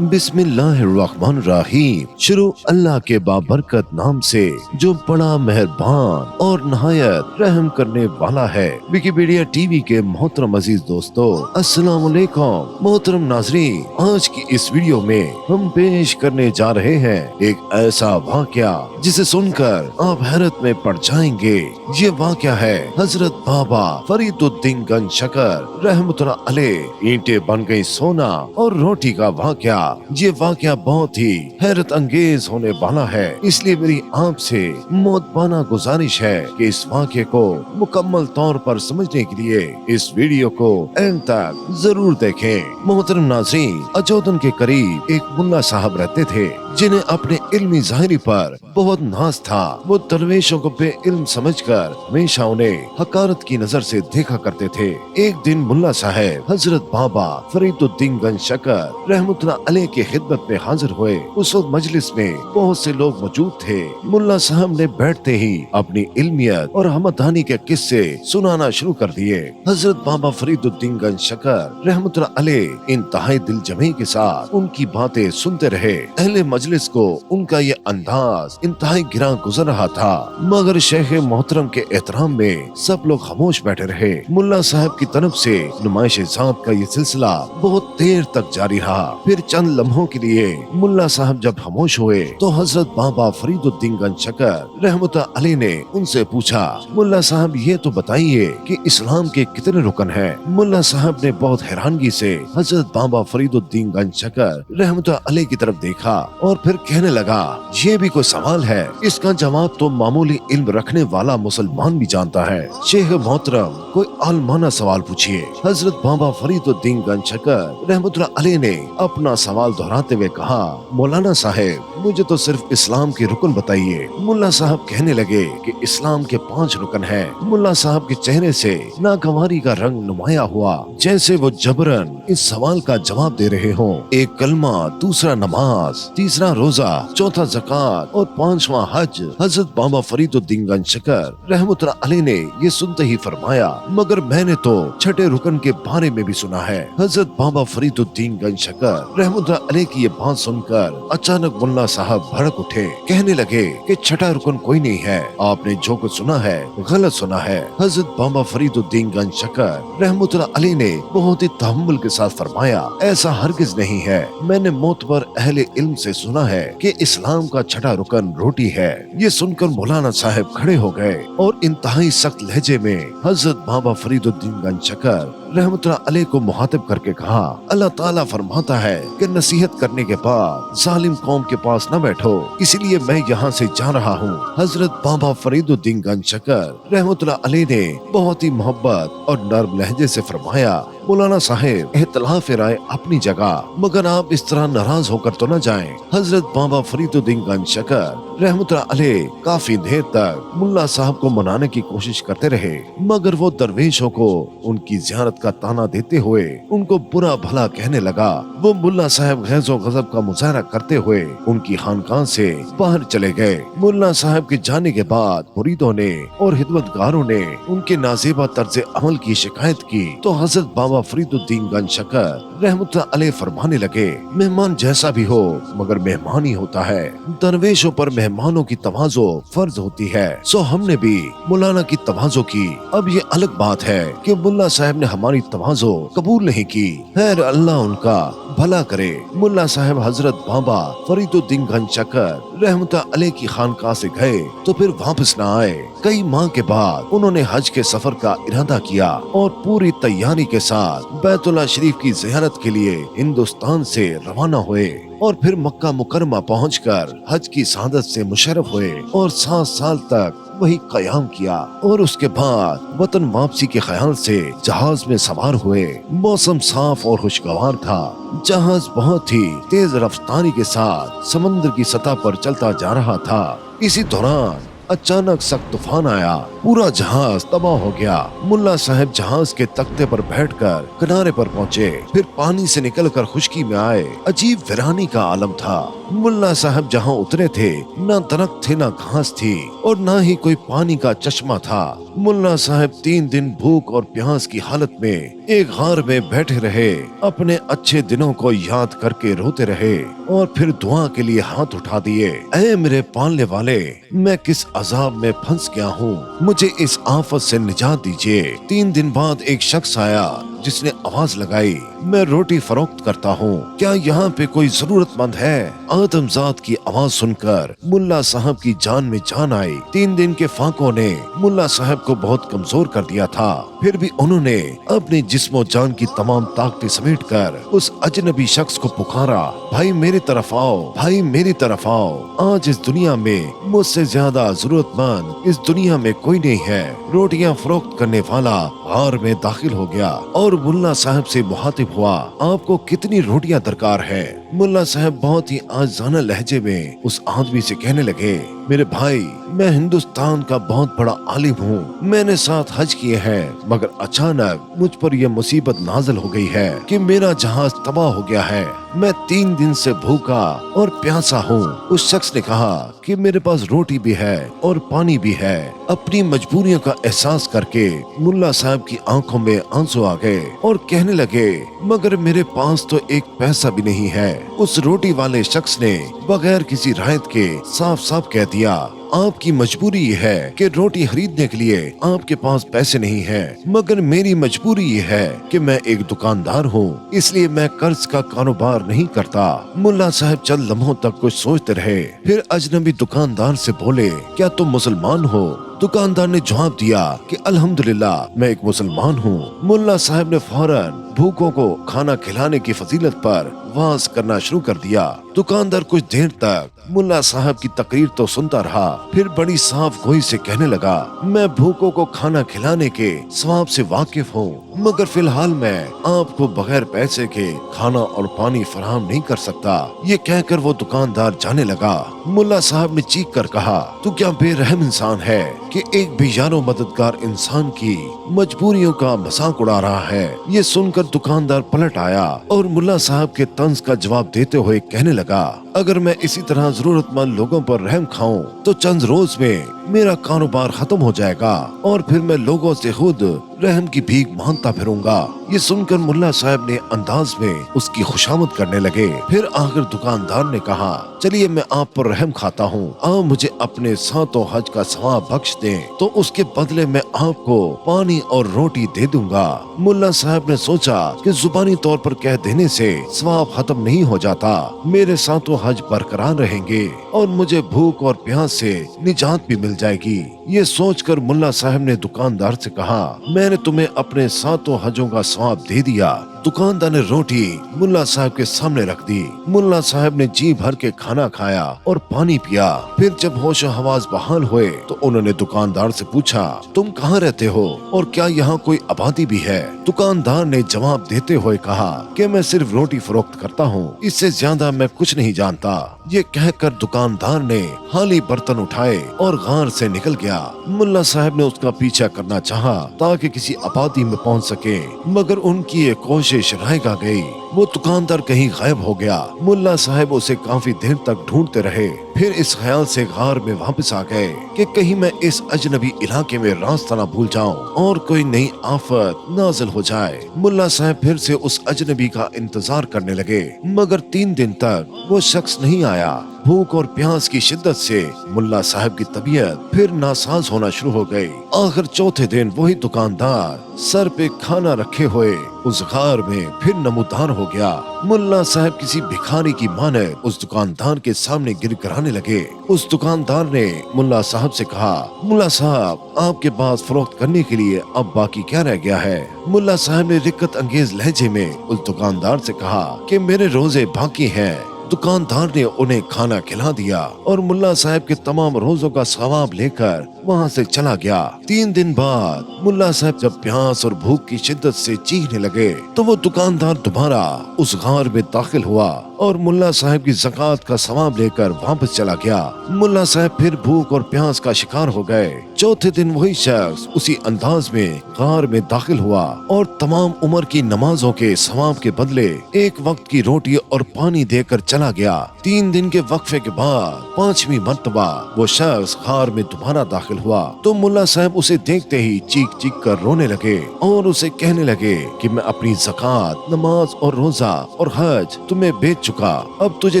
बिस्मिल्लाहिर्रहमानिर्रहीम। शुरू अल्लाह के बाबरकत नाम से जो बड़ा मेहरबान और नहायत रहम करने वाला है। विकिपीडिया टीवी के मोहतरम अजीज दोस्तों, अस्सलाम वालेकुम। मोहतरम नाजरीन, आज की इस वीडियो में हम पेश करने जा रहे हैं एक ऐसा वाकया जिसे सुनकर आप हैरत में पड़ जाएंगे। ये वाकया है हजरत बाबा फरीदुद्दीन गंज शकर रहमतुल्लाह अलैह ईंटें बन गई सोना और रोटी का वाकया। ये वाकया बहुत ही हैरत अंगेज होने वाला है, इसलिए मेरी आपसे मोहब्बाना गुजारिश है कि इस वाकये को मुकम्मल तौर पर समझने के लिए इस वीडियो को एंड तक जरूर देखें। मोहतरम नाज़रीन, अजोदन के करीब एक मुल्ला साहब रहते थे जिन्हें अपने इल्मी ज़ाहिरी पर बहुत नाज था। वो दरवेशों को बेइल्म समझकर हमेशा उन्हें हकारत की नजर से देखा करते थे। एक दिन मुल्ला साहब हजरत बाबा फरीदुद्दीन गंज शकर रहमतुल्लाह अलैह की खिदमत में हाजिर हुए। उस वक्त मजलिस में बहुत से लोग मौजूद थे। मुल्ला साहब ने बैठते ही अपनी इल्मियत और हमदनी के किस्से सुनाना शुरू कर दिए। हजरत बाबा फरीदुद्दीन गंज शकर रहमतुल्लाह अलैह इंतहाई दिल जमी के साथ उनकी बातें सुनते रहे। अहले मजलिस को उनका ये अंदाज इंतहाई गिरा गुजर रहा था, मगर शेख मोहतरम के एहतराम में सब लोग खामोश बैठे रहे। मुल्ला साहब की तरफ से नुमाइश ज़ात का ये सिलसिला बहुत देर तक जारी रहा। फिर चंद लम्हों के लिए मुल्ला साहब जब खामोश हुए तो हजरत बाबा फरीदुद्दीन गंज शकर रहमतुल्लाह अलैह ने उनसे पूछा, मुल्ला साहब ये तो बताइए कि इस्लाम के कितने रुकन हैं? मुल्ला साहब ने बहुत हैरानगी से हजरत बाबा फरीदुद्दीन गंज शकर रहमतुल्लाह अलैह की तरफ देखा और फिर कहने लगा, ये भी कोई सवाल है? इसका जवाब तो मामूली इल्म रखने वाला मुसलमान भी जानता है। शेख मोहतरम कोई आलमाना सवाल पूछिए। हजरत बाबा फरीदुद्दीन गंज शकर रहमतुल्लाह अलैह ने अपना सवाल दोहराते हुए कहा, मौलाना साहब मुझे तो सिर्फ इस्लाम के रुकन बताइए। मुल्ला साहब कहने लगे कि इस्लाम के 5 रुकन हैं। मुल्ला साहब के चेहरे से नागवारी का रंग नुमाया हुआ, जैसे वो जबरन इस सवाल का जवाब दे रहे हों। एक कलमा, दूसरा नमाज, तीसरा रोजा, चौथा ज़कात और 5वां हज। हजरत बाबा फरीदुद्दीन गंज शकर रहमतुल्लाह अलैह ने ये सुनते ही फरमाया, मगर मैंने तो छठे रुकन के बारे में भी सुना है। हजरत बाबा फरीदुद्दीन गंज शकर रहमतुल्लाह अलैह की ये बात सुनकर अचानक मुल्ला साहब भड़क उठे। कहने लगे कि छठा रुकन कोई नहीं है, आपने जो कुछ सुना है गलत सुना है। हजरत बाबा फरीदुद्दीन गंज शकर रहमतुल्लाह अलैह ने बहुत ही तहम्मुल के साथ फरमाया, ऐसा हरगिज नहीं है। मैंने मोतबर अहले इल्म से सुना है कि इस्लाम का छठा रुकन रोटी है। ये सुनकर मौलाना साहब खड़े हो गए और इंतहाई सख्त लहजे में हजरत बाबा फरीदुद्दीन गंज शकर रहमतुल्लाह अलैह को मुखातिब करके कहा, अल्लाह ताला फरमाता है कि नसीहत करने के बाद जालिम कौम के पास न बैठो, इसलिए मैं यहाँ से जा रहा हूँ। हजरत बाबा फरीदुद्दीन गंज शकर रहमतुल्लाह अलैह ने बहुत ही मोहब्बत और नर्म लहजे से फरमाया, मौलाना साहब इख्तिलाफ राय अपनी जगह, मगर आप इस तरह नाराज होकर तो न जाएं। हजरत बाबा फरीदुद्दीन गंज शकर रहमतुल्लाह अलैह काफी देर तक मुल्ला साहब को मनाने की कोशिश करते रहे, मगर वो दरवेशों को उनकी ज़ियारत का ताना देते हुए उनको बुरा भला कहने लगा। वो मुल्ला साहब गैज़ो गज़ब का मुजाहरा करते हुए उनकी खानकाह से बाहर चले गए। मुल्ला साहब के जाने के बाद मुरीदों ने और खिदमतगारों ने उनके नाज़ेबा तर्ज अमल की शिकायत की तो हजरत बाबा फरीदुद्दीन गंज शकर रहमतुल्लाह अलैह फरमाने लगे, मेहमान जैसा भी हो मगर मेहमान ही होता है। दरवेशों पर मेहमानों की तवाज़ो फर्ज होती है, सो हमने भी मौलाना की तवाज़ो की। अब ये अलग बात है कि मुल्ला साहब ने हमारी तवाज़ो कबूल नहीं की। खैर अल्लाह उनका भला करे। मुल्ला साहब हजरत बाबा फरीदुद्दीन गंज शकर रहमतुल्लाह अलैह की खानकाह से गए तो फिर वापस न आए। कई माह के बाद उन्होंने हज के सफर का इरादा किया और पूरी तैयारी के साथ बैतुल्लाह शरीफ की ज़ियारत के लिए हिंदुस्तान से रवाना हुए और फिर मक्का मुकरमा पहुंचकर हज की सादत से मुशर्रफ हुए और 7 साल तक वही कयाम किया और उसके बाद वतन वापसी के ख्याल से जहाज में सवार हुए। मौसम साफ और खुशगवार था। जहाज बहुत ही तेज रफ्तारी के साथ समंदर की सतह पर चलता जा रहा था। इसी दौरान अचानक सख्त तूफान आया, पूरा जहाज तबाह हो गया। मुल्ला साहब जहाज के तख्ते पर बैठकर किनारे पर पहुँचे, फिर पानी से निकलकर खुश्की में आए। अजीब वीरानी का आलम था। मुल्ला साहब जहाँ उतरे थे न दरख्त थे न घास थी और न ही कोई पानी का चश्मा था। मुल्ला साहब 3 दिन भूख और प्यास की हालत में एक गार में बैठे रहे, अपने अच्छे दिनों को याद करके रोते रहे और फिर दुआ के लिए हाथ उठा दिए। ऐ मेरे पालने वाले, मैं किस अजाब में फंस गया हूँ, मुझे इस आफत से निजात दीजिए। 3 दिन बाद एक शख्स आया जिसने आवाज लगाई, मैं रोटी फरोख्त करता हूँ, क्या यहाँ पे कोई जरूरतमंद है? आदमजात की आवाज सुनकर मुल्ला साहब की जान में जान आई। 3 दिन के फाकों ने मुल्ला साहब को बहुत कमजोर कर दिया था, फिर भी उन्होंने अपने जिस्मो जान की तमाम ताकतें समेट कर उस अजनबी शख्स को पुकारा, भाई मेरी तरफ आओ, भाई मेरी तरफ आओ। आज इस दुनिया में मुझसे ज्यादा जरूरतमंद इस दुनिया में कोई नहीं है। रोटियां फरोख्त करने वाला गार में दाखिल हो गया और मुल्ला साहब से मुखातिब हुआ, आपको कितनी रोटियां दरकार है? मुल्ला साहब बहुत ही आजाना लहजे में उस आदमी से कहने लगे, मेरे भाई, मैं हिंदुस्तान का बहुत बड़ा आलिम हूँ, मैंने 7 हज किए हैं, मगर अचानक मुझ पर यह मुसीबत नाज़िल हो गई है कि मेरा जहाज तबाह हो गया है। मैं 3 दिन से भूखा और प्यासा हूँ। उस शख्स ने कहा कि मेरे पास रोटी भी है और पानी भी है। अपनी मजबूरियों का एहसास करके मुल्ला साहब की आंखों में आंसू आ गए और कहने लगे, मगर मेरे पास तो एक पैसा भी नहीं है। उस रोटी वाले शख्स ने बगैर किसी रायत के साफ साफ कह दिया, आपकी मजबूरी ये है कि रोटी खरीदने के लिए आपके पास पैसे नहीं है, मगर मेरी मजबूरी ये है कि मैं एक दुकानदार हूँ, इसलिए मैं कर्ज का कारोबार नहीं करता। मुल्ला साहब चंद लम्हों तक कुछ सोचते रहे, फिर अजनबी दुकानदार से बोले, क्या तुम मुसलमान हो? दुकानदार ने जवाब दिया कि अल्हम्दुलिल्लाह मैं एक मुसलमान हूँ। मुल्ला साहब ने फौरन भूखों को खाना खिलाने की फजीलत पर वाज करना शुरू कर दिया। दुकानदार कुछ देर तक मुल्ला साहब की तकरीर तो सुनता रहा, फिर बड़ी साफ गोई से कहने लगा, मैं भूखों को खाना खिलाने के सवाब से वाकिफ हूँ, मगर फिलहाल मैं आपको बगैर पैसे के खाना और पानी फराहम नहीं कर सकता। ये कहकर वो दुकानदार जाने लगा। मुल्ला साहब ने चीख कर कहा, तू क्या बेरहम इंसान है कि एक बेयारो मददगार इंसान की मजबूरियों का मजाक उड़ा रहा है। ये सुनकर दुकानदार पलट आया और मुल्ला साहब के तंज का जवाब देते हुए कहने लगा, अगर मैं इसी तरह जरूरतमंद लोगों पर रहम खाऊं तो चंद रोज में मेरा कारोबार खत्म हो जाएगा और फिर मैं लोगों से खुद रहम की भीख मांगता फिरूंगा। ये सुनकर मुल्ला साहब ने अंदाज में उसकी खुशामद करने लगे। फिर आखिर दुकानदार ने कहा, चलिए मैं आप पर रहम खाता हूँ, आप मुझे अपने 7 हज का सवाब बख्श दें तो उसके बदले में आपको पानी और रोटी दे दूंगा। मुल्ला साहब ने सोचा कि जुबानी तौर पर कह देने से सवाब खत्म नहीं हो जाता, मेरे 7 हज बरकरार रहेंगे और मुझे भूख और प्यास से निजात भी मिल जाएगी। ये सोचकर मुल्ला साहब ने दुकानदार से कहा, मैंने तुम्हें अपने 7 हजों का सवाब दे दिया। दुकानदार ने रोटी मुल्ला साहब के सामने रख दी। मुल्ला साहब ने जी भर के खाना खाया और पानी पिया। फिर जब होश हवास बहाल हुए तो उन्होंने दुकानदार से पूछा, तुम कहाँ रहते हो और क्या यहाँ कोई आबादी भी है? दुकानदार ने जवाब देते हुए कहा कि मैं सिर्फ रोटी फरोख्त करता हूँ, इससे ज्यादा मैं कुछ नहीं जानता। ये कहकर दुकानदार ने खाली बर्तन उठाए और गार से निकल गया। मुल्ला साहब ने उसका पीछा करना चाहा ताकि किसी आबादी में पहुंच सके, मगर उनकी ये कोशिश रह गई। वो दुकानदार कहीं गायब हो गया। मुल्ला साहब उसे काफी देर तक ढूंढते रहे, फिर इस ख्याल से गार में वापस आ गए कि कहीं मैं इस अजनबी इलाके में रास्ता न भूल जाऊं और कोई नई आफत नाज़िल हो जाए। मुल्ला साहब फिर से उस अजनबी का इंतजार करने लगे, मगर 3 दिन तक वो शख्स नहीं आया। भूख और प्यास की शिद्दत से मुल्ला साहब की तबीयत फिर नासाज होना शुरू हो गई। आखिर चौथे दिन वही दुकानदार सर पे खाना रखे हुए उस गार में फिर नमूदार हो गया। मुल्ला साहब किसी भिखारी की मानद उस दुकानदार के सामने गिर कराने लगे। उस दुकानदार ने मुल्ला साहब से कहा, मुल्ला साहब, आपके पास फरोख्त करने के लिए अब बाकी क्या रह गया है? मुल्ला साहब ने रिक्कत अंगेज लहजे में उस दुकानदार से कहा कि मेरे रोजे बाकी हैं। दुकानदार ने उन्हें खाना खिला दिया और मुल्ला साहब के तमाम रोजों का सवाब लेकर वहाँ से चला गया। 3 दिन बाद मुल्ला साहब जब प्यास और भूख की शिद्दत से चीखने लगे तो वो दुकानदार दोबारा उस गार में दाखिल हुआ और मुल्ला साहब की ज़कात का सवाब लेकर वापस चला गया। मुल्ला साहब फिर भूख और प्यास का शिकार हो गए। चौथे दिन वही शख्स उसी अंदाज में गार में दाखिल हुआ और तमाम उम्र की नमाजों के सवाब के बदले एक वक्त की रोटी और पानी देकर चला गया। 3 दिन के वक्फे के बाद 5वीं मर्तबा वो शख्स गार में दोबारा दाखिल हुआ तो मुल्ला साहब उसे देखते ही चीख चीख कर रोने लगे और उसे कहने लगे कि मैं अपनी ज़कात, नमाज और रोजा और हज तुम्हें बेच चुका, अब तुझे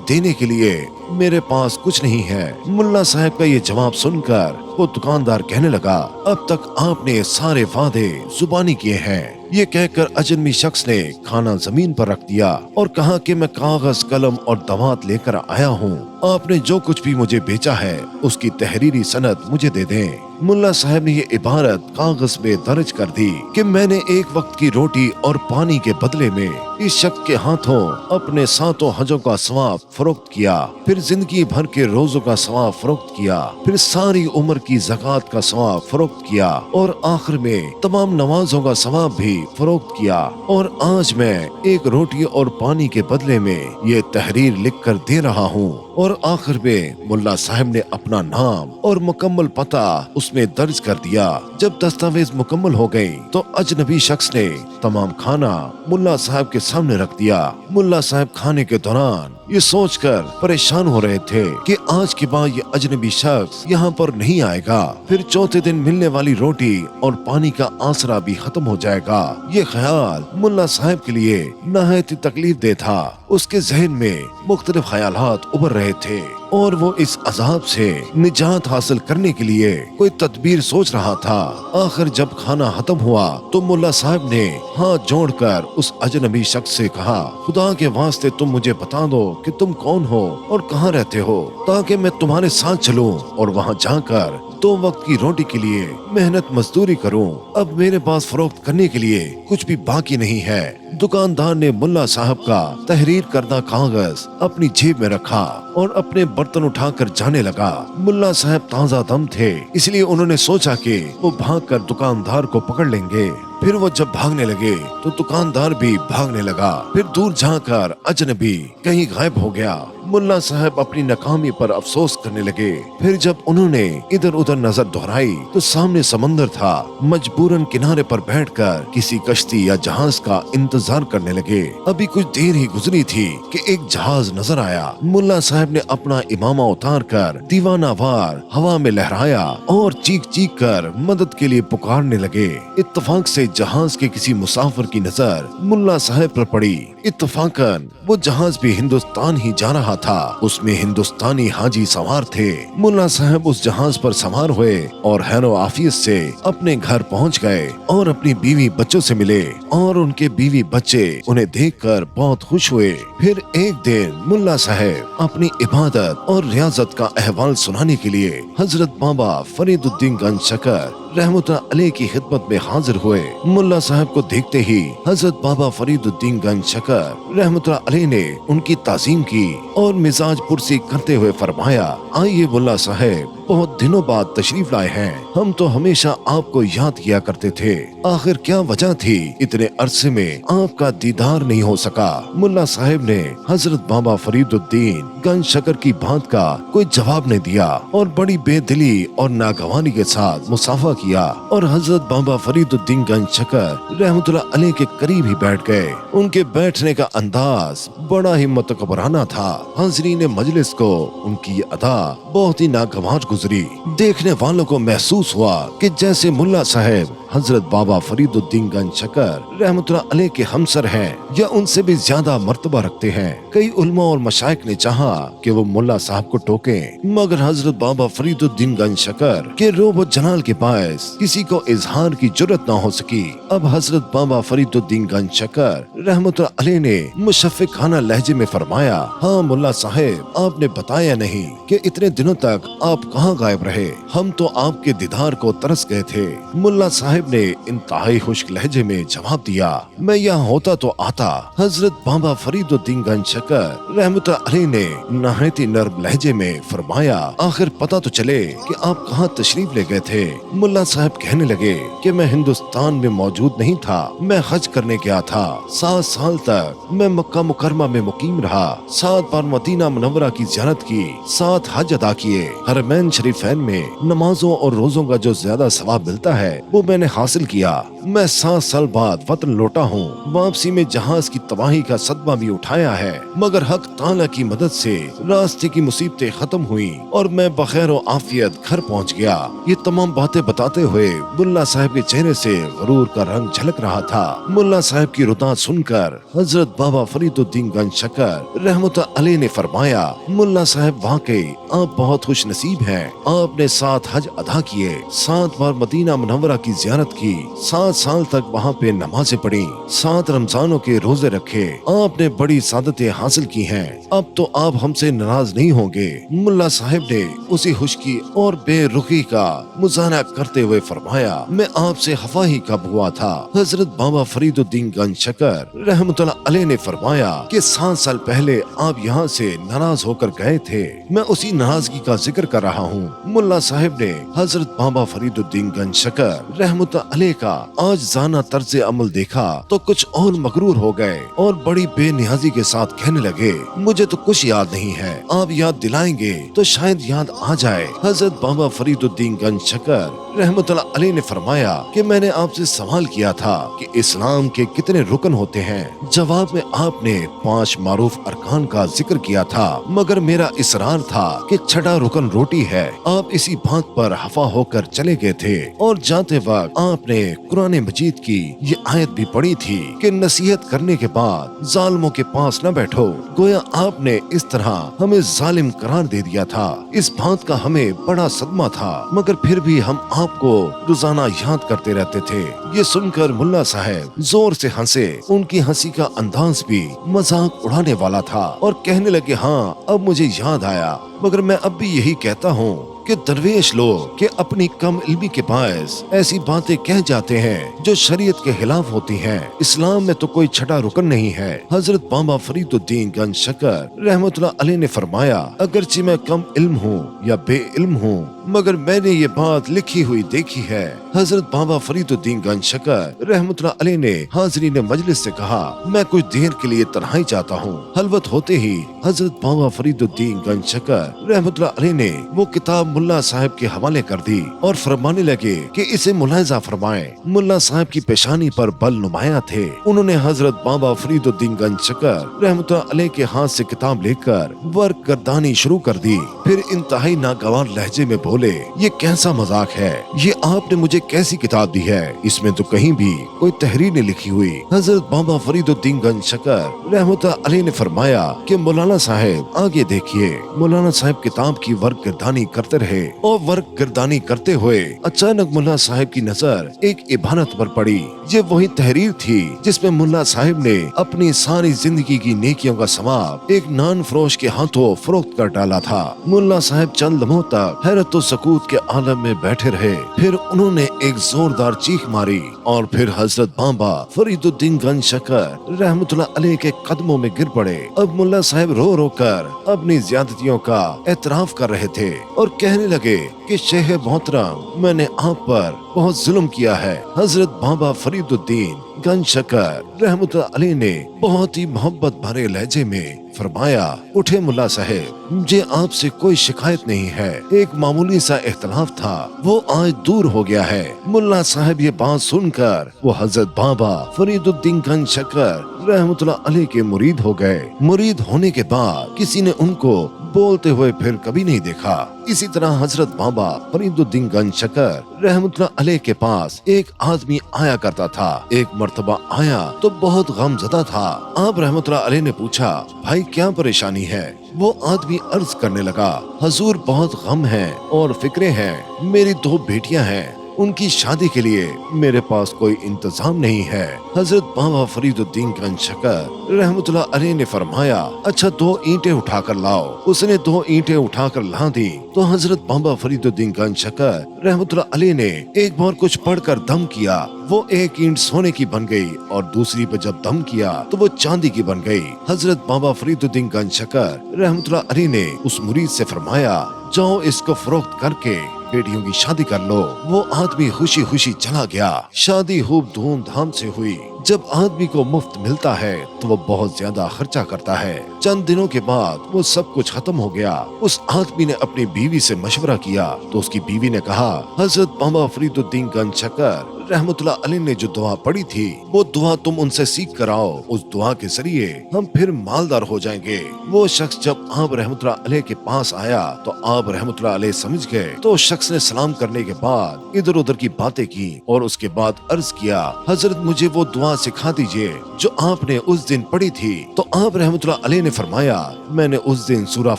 देने के लिए मेरे पास कुछ नहीं है। मुल्ला साहब का ये जवाब सुनकर वो दुकानदार कहने लगा, अब तक आपने सारे वादे जुबानी किए हैं। ये कहकर अजनबी शख्स ने खाना जमीन पर रख दिया और कहा कि मैं कागज, कलम और दवात लेकर आया हूँ। आपने जो कुछ भी मुझे बेचा है उसकी तहरीरी सनद मुझे दे दें। मुल्ला साहब ने ये इबारत कागज में दर्ज कर दी कि मैंने एक वक्त की रोटी और पानी के बदले में इस शख्स के हाथों अपने 7 हजों का सवाब फरोख्त किया, फिर जिंदगी भर के रोजों का सवाब फरोख्त किया, फिर सारी उम्र की ज़कात का सवाब फरोख्त किया और आखिर में तमाम नमाजों का सवाब भी फरोख्त किया। और आज मैं एक रोटी और पानी के बदले में ये तहरीर लिख कर दे रहा हूँ। और आखिर में मुल्ला साहब ने अपना नाम और मुकम्मल पता उसमें दर्ज कर दिया। जब दस्तावेज मुकम्मल हो गई तो अजनबी शख्स ने तमाम खाना मुल्ला साहब के सामने रख दिया। मुल्ला साहब खाने के दौरान ये सोचकर परेशान हो रहे थे कि आज के बाद ये अजनबी शख्स यहाँ पर नहीं आएगा, फिर चौथे दिन मिलने वाली रोटी और पानी का आसरा भी खत्म हो जाएगा। ये ख्याल मुल्ला साहब के लिए नहायत तकलीफ दे था। उसके जहन में मुख्तलिफ ख्यालात उभर रहे थे और वो इस अजाब से निजात हासिल करने के लिए कोई तदबीर सोच रहा था। आखिर जब खाना खत्म हुआ तो मुल्ला साहब ने हाथ जोड़कर उस अजनबी शख्स से कहा, खुदा के वास्ते तुम मुझे बता दो कि तुम कौन हो और कहाँ रहते हो, ताकि मैं तुम्हारे साथ चलूं और वहाँ जाकर 2 वक्त की रोटी के लिए मेहनत मजदूरी करूं। अब मेरे पास फरोख्त करने के लिए कुछ भी बाकी नहीं है। दुकानदार ने मुल्ला साहब का तहरीर करदा कागज अपनी जेब में रखा और अपने बर्तन उठाकर जाने लगा। मुल्ला साहब ताजा दम थे, इसलिए उन्होंने सोचा कि वो भागकर दुकानदार को पकड़ लेंगे। फिर वो जब भागने लगे तो दुकानदार भी भागने लगा। फिर दूर जाकर अजनबी कहीं गायब हो गया। मुल्ला साहब अपनी नाकामी पर अफसोस करने लगे। फिर जब उन्होंने इधर उधर नजर दोहराई तो सामने समंदर था। मजबूरन किनारे पर बैठकर किसी कश्ती या जहाज का इंतजार करने लगे। अभी कुछ देर ही गुजरी थी कि एक जहाज नजर आया। मुल्ला साहब ने अपना इमामा उतार कर दीवाना वार हवा में लहराया और चीख चीख कर मदद के लिए पुकारने लगे। इत्तफाक से जहाज के किसी मुसाफिर की नजर मुल्ला साहब पर पड़ी। इत्तफाकन वो जहाज भी हिंदुस्तान ही जा रहा था। उसमें हिंदुस्तानी हाजी सवार थे। मुल्ला साहब उस जहाज पर सवार हुए और हैरो आफियत से अपने घर पहुंच गए और अपनी बीवी बच्चों से मिले और उनके बीवी बच्चे उन्हें देखकर बहुत खुश हुए। फिर एक दिन मुल्ला साहब अपनी इबादत और रियाजत का अहवाल सुनाने के लिए हजरत बाबा फरीदुद्दीन गंज शकर रहमतुल्लाह अलैह की खिदमत में हाजिर हुए। मुल्ला साहब को देखते ही हजरत बाबा फरीदुद्दीन गंज शकर रहमतुल्लाह अलैह ने उनकी ताज़ीम की और मिजाज पुरसी करते हुए फरमाया, आइए मुल्ला साहब, बहुत दिनों बाद तशरीफ लाए हैं। हम तो हमेशा आपको याद किया करते थे। आखिर क्या वजह थी इतने अरसे में आपका दीदार नहीं हो सका? मुल्ला साहब ने हजरत बाबा फरीदुद्दीन गंज शकर की बात का कोई जवाब नहीं दिया और बड़ी बेदिली और नागवानी के साथ मुसाफा किया और हजरत बाबा फरीदुद्दीन गंज शकर रहमतुल्लाह अलैह के करीब ही बैठ गए। उनके बैठने का अंदाज बड़ा ही मुतकब्बराना था। हाज़रीन मजलिस को उनकी अदा बहुत ही नागवार गुजरी। देखने वालों को महसूस हुआ कि जैसे मुल्ला साहब हजरत बाबा फरीदुद्दीन गंज शकर रहमतुल्लाह अलैह के हमसर हैं या उनसे भी ज्यादा मर्तबा रखते हैं। कई उलमा और मशाइख ने चाहा कि वो मुल्ला साहब को टोकें, मगर हजरत बाबा फरीदुद्दीन गंज शकर के रोब और जलाल के बायस किसी को इजहार की जुर्रत न हो सकी। अब हजरत बाबा फरीदुद्दीन गंज शकर रहमतुल्लाह अलैह ने मुशफ़िक़ाना लहजे में फरमाया, हाँ मुल्ला साहब, आपने बताया नहीं कि इतने दिनों तक आप कहाँ गायब रहे। हम तो आपके दीदार को तरस गए थे। मुल्ला साहब साहिब ने इंतहाई खुश्क लहजे में जवाब दिया, मैं यहाँ होता तो आता। हजरत बाबा फरीदुद्दीन गंज शकर रहमतुल्लाह अलैह ने नहायत नर्म लहजे में फरमाया, आखिर पता तो चले कि आप कहाँ तशरीफ ले गए थे। मुल्ला साहब कहने लगे कि मैं हिंदुस्तान में मौजूद नहीं था, मैं हज करने गया था। 7 साल तक मैं मक्का मुकरमा में मुकीम रहा, 7 बार मदीना मुनव्वरा की ज़ियारत की, 7 हज अदा किए। हरमैन शरीफैन में नमाजों और रोजों का जो ज्यादा सवाब मिलता है वो मैंने हासिल किया। मैं 7 साल बाद वतन लौटा हूँ। वापसी में जहाज की तबाही का सदमा भी उठाया है, मगर हक ताला की मदद से रास्ते की मुसीबतें खत्म हुई और मैं बखैर और आफियत घर पहुँच गया। ये तमाम बातें बताते हुए मुल्ला साहब के चेहरे से गरूर का रंग झलक रहा था। मुल्ला साहब की रुदात सुनकर हजरत बाबा फरीदुद्दीन गंज शकर रहमतुल्लाह अलैह ने फरमाया, मुल्ला साहब वाकई आप बहुत खुश नसीब हैं। आपने 7 हज अदा किए, 7 बार मदीना मुनव्वरा की ज़ियारत की, 7 साल तक वहाँ पे नमाजें पढ़ी, 7 रमजानों के रोजे रखे। आपने बड़ी सादतें हासिल की हैं। अब तो आप हमसे नाराज नहीं होंगे। मुल्ला साहब ने उसी खुशकी और बेरुखी का मुजाहरा करते हुए फरमाया, मैं आपसे खफा ही कब हुआ था। हजरत बाबा फरीदुद्दीन गंज शकर रहमतुल्लाह अलैह ने फरमाया कि 7 साल पहले आप यहाँ से नाराज होकर गए थे, मैं उसी नाराजगी का जिक्र कर रहा हूँ। मुल्ला साहब ने हजरत बाबा फरीदुद्दीन गंज शकर रहमतुल्लाह अलैह का आज जाना तर्ज अमल देखा तो कुछ और मगरूर हो गए और बड़ी बेनियाजी के साथ कहने लगे, मुझे तो कुछ याद नहीं है, आप याद दिलाएंगे तो शायद याद आ जाए। हजरत बाबा फरीदुद्दीन गंज शकर रहमतुल्लाह अलैह ने फरमाया कि मैंने आपसे सवाल किया था कि इस्लाम के कितने रुकन होते हैं। जवाब में आपने 5 मारूफ अरकान का जिक्र किया था, मगर मेरा इसरार था कि 6वां रुकन रोटी है। आप इसी बात पर हफा होकर चले गए थे और जाते वक्त आपने कुरान मजीद की ये आयत भी पढ़ी थी कि नसीहत करने के बाद जालिमों के पास न बैठो। गोया आपने इस तरह हमें जालिम करार दे दिया था। इस बात का हमें बड़ा सदमा था, मगर फिर भी हम आपको रोजाना याद करते रहते थे। ये सुनकर मुल्ला साहब जोर से हंसे। उनकी हंसी का अंदाज भी मजाक उड़ाने वाला था और कहने लगे, हाँ अब मुझे याद आया, मगर मैं अब भी यही कहता हूँ कि दरवेश लोग के अपनी कम इल्मी के बायस ऐसी बातें कह जाते हैं जो शरीयत के खिलाफ होती हैं। इस्लाम में तो कोई 6वां रुकन नहीं है। हजरत बाबा फरीदुद्दीन गंज शकर रहमतुल्लाह अलैह ने फरमाया, अगरचे मैं कम इल्म हूँ या बे इल्म हूँ, मगर मैंने ये बात लिखी हुई देखी है। हजरत बाबा फरीदुद्दीन गंज शकर रहमतुल्लाह अलैह ने हाज़रीन मजलिस से कहा, मैं कुछ देर के लिए तन्हाई चाहता हूँ। हलवत होते ही हजरत बाबा फरीदुद्दीन गंज शकर रहमतुल्लाह अलैह ने वो किताब मुल्ला साहब के हवाले कर दी और फरमाने लगे कि इसे मुलाहिजा फरमाएं। मुल्ला साहब की पेशानी पर बल नुमाया थे। उन्होंने हजरत बाबा फरीदुद्दीन गंज शकर रहमतुल्लाह अलैह के हाथ से किताब लेकर वर्क गर्दानी शुरू कर दी। फिर इंतहाई नागवार लहजे में बोले, ये कैसा मजाक है, ये आपने मुझे कैसी किताब दी है, इसमें तो कहीं भी कोई तहरीर नहीं लिखी हुई। हजरत बाबा फरीदुद्दीन गंज शकर रहमतुल्लाह अलैह ने फरमाया कि मौलाना साहब आगे देखिए। मौलाना साहब किताब की वर्क गर्दानी करते रहे और वर्क गर्दानी करते हुए अचानक मुल्ला साहब की नजर एक इबारत पर पड़ी। ये वही तहरीर थी जिसमें मुल्ला साहब ने अपनी सारी जिंदगी की नेकियों का सवाब एक नान फरोश के हाथों फरोख्त कर डाला था। मुल्ला साहब चंद लम्हों तक हैरत और सकूत के आलम में बैठे रहे। फिर उन्होंने एक जोरदार चीख मारी और फिर हजरत बाबा फरीदुद्दीन गंज शकर रहमतुल्लाह अलैह के कदमों में गिर पड़े। अब मुल्ला साहब रो रो कर अपनी ज्यादतियों का एतराफ कर रहे थे और कहने लगे कि शेख मोहतरम, मैंने आप पर बहुत जुल्म किया है। हजरत बाबा फरीदुद्दीन गंज शकर रहमतुल्लाह अलैह ने बहुत ही मोहब्बत भरे लहजे में फरमाया, उठे मुल्ला साहब, मुझे आपसे कोई शिकायत नहीं है। एक मामूली सा इख्तलाफ था, वो आज दूर हो गया है। मुल्ला साहब ये बात सुनकर वो हजरत बाबा फरीदुद्दीन गंज शकर रहमतुल्लाह अलैह के मुरीद हो गए। मुरीद होने के बाद किसी ने उनको बोलते हुए फिर कभी नहीं देखा। इसी तरह हजरत बाबा फरीदुद्दीन गंज शकर रहमतुल्लाह अलैह के पास एक आदमी आया करता था। एक मर्तबा आया तो बहुत गमज़दा था। आप रहमतुल्लाह अलैह ने पूछा, भाई क्या परेशानी है? वो आदमी अर्ज करने लगा, हजूर बहुत गम है और फिक्रे हैं। मेरी 2 बेटियां हैं, ان کی شادی کے لیے میرے پاس کوئی انتظام نہیں ہے۔ حضرت بابا فرید الدین گنج شکر رحمت اللہ علیہ نے فرمایا اچھا 2 اینٹیں اٹھا کر لاؤ۔ اس نے 2 اینٹیں اٹھا کر لا دی تو حضرت بابا فرید الدین گنج شکر رحمت اللہ علیہ نے ایک بار کچھ پڑھ کر دم کیا، وہ ایک اینٹ سونے کی بن گئی اور دوسری پہ جب دم کیا تو وہ چاندی کی بن گئی۔ حضرت بابا فرید الدین گنج شکر رحمت اللہ علیہ نے اس مرید سے فرمایا جاؤ اس کو فروخت کر کے بیٹیوں کی شادی کر لو۔ وہ آدمی خوشی خوشی چلا گیا۔ شادی خوب دھوم دھام سے ہوئی۔ جب آدمی کو مفت ملتا ہے تو وہ بہت زیادہ خرچہ کرتا ہے۔ چند دنوں کے بعد وہ سب کچھ ختم ہو گیا۔ اس آدمی نے اپنی بیوی سے مشورہ کیا تو اس کی بیوی نے کہا حضرت بابا فرید الدین گنج شکر رحمت اللہ علیہ نے جو دعا پڑھی تھی وہ دعا تم ان سے سیکھ کر آؤ، اس دعا کے ذریعے ہم پھر مالدار ہو جائیں گے۔ وہ شخص جب آپ رحمت اللہ علیہ کے پاس آیا تو آپ رحمت اللہ علیہ سمجھ گئے تو شخص نے سلام کرنے کے بعد ادھر ادھر کی باتیں کی اور اس کے بعد عرض کیا حضرت مجھے وہ دعا سکھا دیجئے جو آپ نے اس دن پڑھی تھی۔ تو آپ رحمت اللہ علیہ نے فرمایا میں نے اس دن سورہ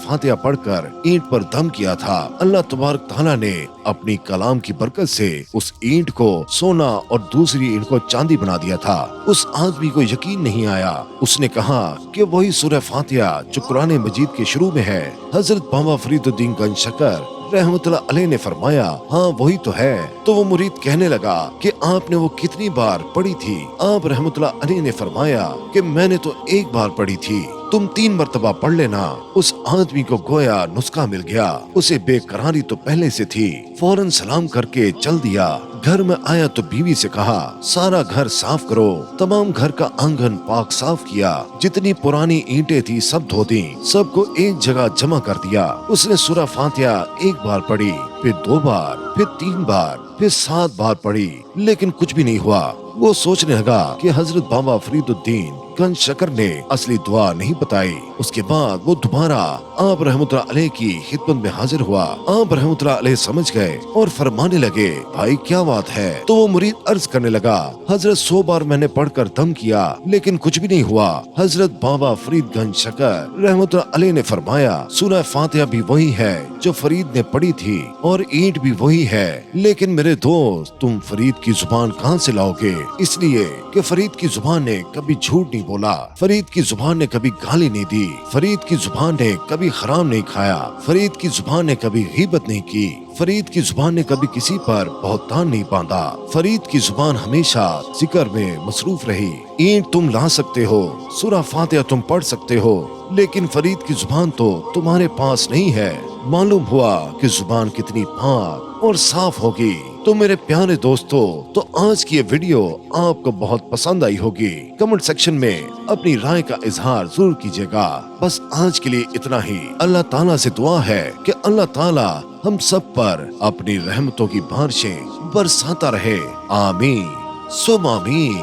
فاتحہ پڑھ کر اینٹ پر دم کیا تھا، اللہ تبارک تعالیٰ نے اپنی کلام کی برکت سے اس اینٹ کو سونا اور دوسری اینٹ کو چاندی بنا دیا تھا۔ اس آدمی کو یقین نہیں آیا۔ اس نے کہا کہ وہی سورہ فاتحہ جو قرآن مجید کے شروع میں ہے۔ حضرت بابا فرید الدین گنج شکر رحمت اللہ علیہ نے فرمایا ہاں وہی تو ہے۔ تو وہ مرید کہنے لگا کہ آپ نے وہ کتنی بار پڑھی تھی؟ آپ رحمت اللہ علیہ نے فرمایا کہ میں نے تو ایک بار پڑھی تھی، تم 3 مرتبہ پڑھ لینا۔ اس آدمی کو گویا نسخہ مل گیا، اسے بے قراری تو پہلے سے تھی، فوراً سلام کر کے چل دیا۔ گھر میں آیا تو بیوی سے کہا سارا گھر صاف کرو۔ تمام گھر کا آنگن پاک صاف کیا، جتنی پرانی اینٹیں تھی سب دھو دی، سب کو ایک جگہ جمع کر دیا۔ اس نے سورہ فاتحہ ایک بار پڑھی، پھر 2 بار، پھر 3 بار، پھر 7 بار پڑھی، لیکن کچھ بھی نہیں ہوا۔ وہ سوچنے لگا کہ حضرت بابا فرید الدین گنج شکر نے اصلی دعا نہیں بتائی۔ اس کے بعد وہ دوبارہ آپ رحمت اللہ علیہ کی خدمت میں حاضر ہوا۔ آپ رحمت اللہ علیہ سمجھ گئے اور فرمانے لگے بھائی کیا بات ہے؟ تو وہ مرید عرض کرنے لگا حضرت 100 بار میں نے پڑھ کر دم کیا لیکن کچھ بھی نہیں ہوا۔ حضرت بابا فرید گنج شکر رحمت اللہ علیہ نے فرمایا سورہ فاتحہ بھی وہی ہے جو فرید نے پڑھی تھی اور اینٹ بھی وہی ہے، لیکن میرے دوست تم فرید کی زبان کہاں سے لاؤ گے؟ اس لیے کہ فرید کی زبان نے کبھی جھوٹ نہیں بولا، فرید کی زبان نے کبھی گالی نہیں دی، فرید کی زبان نے کبھی حرام نہیں کھایا، فرید کی زبان نے کبھی غیبت نہیں کی، فرید کی زبان نے کبھی کسی پر بہتان نہیں باندھا، فرید کی زبان ہمیشہ ذکر میں مصروف رہی۔ اینٹ تم لا سکتے ہو، سورہ فاتحہ تم پڑھ سکتے ہو، لیکن فرید کی زبان تو تمہارے پاس نہیں ہے۔ معلوم ہوا کہ زبان کتنی پاک اور صاف ہوگی۔ تو میرے پیارے دوستو، تو آج کی یہ ویڈیو آپ کو بہت پسند آئی ہوگی۔ کمنٹ سیکشن میں اپنی رائے کا اظہار ضرور کیجیے گا۔ بس آج کے لیے اتنا ہی۔ اللہ تعالیٰ سے دعا ہے کہ اللہ تعالیٰ ہم سب پر اپنی رحمتوں کی بارشیں برساتا رہے۔ آمین ثم آمین۔